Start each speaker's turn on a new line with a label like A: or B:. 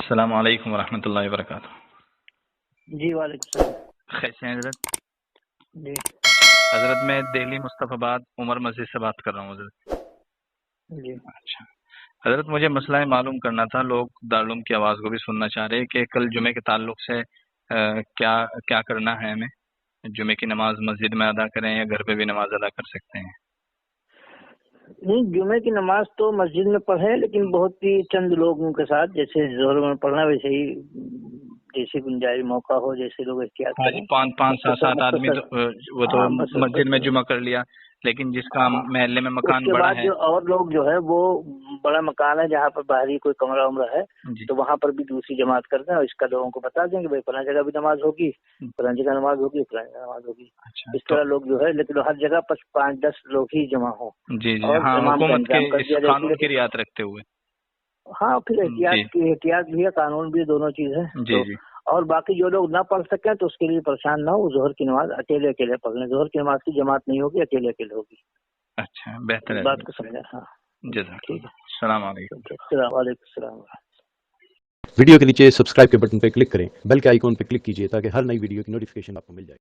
A: السلام علیکم ورحمۃ اللہ وبرکاتہ۔
B: جی وعلیکم السلام۔
A: کیسے ہیں حضرت؟
B: جی
A: حضرت میں دہلی مصطفی آباد عمر مسجد سے بات کر رہا ہوں حضرت۔
B: جی
A: اچھا حضرت، مجھے مسئلہ معلوم کرنا تھا، لوگ دارالعلوم کی آواز کو بھی سننا چاہ رہے ہیں کہ کل جمعے کے تعلق سے کیا کیا کرنا ہے ہمیں؟ جمعے کی نماز مسجد میں ادا کریں یا گھر پہ بھی نماز ادا کر سکتے ہیں؟
B: نہیں، جمعے کی نماز تو مسجد میں پڑھے، لیکن بہت ہی چند لوگوں کے ساتھ، جیسے ظہر میں پڑھنا ویسے ہی جیسے گنجائش موقع ہو، جیسے لوگ احتیاط
A: ہاں جی،
B: کریں۔
A: پانچ سات آدمی تو وہ تو مسجد میں جمعہ کر لیا، لیکن جس کا محلے میں
B: اس
A: مکان
B: کے
A: بڑا
B: بعد
A: ہے،
B: جو اور لوگ جو ہے وہ بڑا مکان ہے جہاں پر باہری کوئی کمرہ ومرہ ہے
A: جی
B: تو وہاں پر بھی دوسری جماعت کرتے ہیں، اور اس کا لوگوں کو بتا دیں کہ بھائی فلاں جگہ بھی نماز ہوگی، فلاں جگہ نماز ہوگی، فلاں جگہ نماز ہوگی۔
A: اچھا
B: اس
A: تو
B: طرح لوگ جو ہے، لیکن ہر جگہ پر 5-10 لوگ ہی جمع ہوں،
A: جی جی
B: اور
A: ہاں،
B: امام کا
A: حکومت کے
B: انتظام کر
A: اس
B: دیا جائے
A: قانون
B: کہ
A: کی رعایت رکھتے ہوئے۔
B: ہاں، پھر
A: جی
B: احتیاط بھی ہے، قانون بھی ہے، دونوں چیز ہے
A: جی
B: تو۔
A: جی
B: اور باقی جو لوگ نہ پڑھ سکیں تو اس کے لیے پریشان نہ ہو، ظہر کی نماز اکیلے پڑھ لیں، ظہر کی نماز کی جماعت نہیں ہوگی، اکیلے ہوگی۔
A: اچھا بہتر
B: اس
A: ہے
B: بات
A: حضرت۔
B: کو سمجھا؟ ہاں
A: جزاک
B: ٹھیک
A: اللہ،
B: ہے،
A: السلام علیکم۔
B: السلام علیکم السلام۔
C: ویڈیو کے نیچے سبسکرائب کے بٹن پر کلک کریں، بیل کے آئیکن پر کلک کیجیے تاکہ ہر نئی ویڈیو کی نوٹیفیکیشن آپ کو مل جائے۔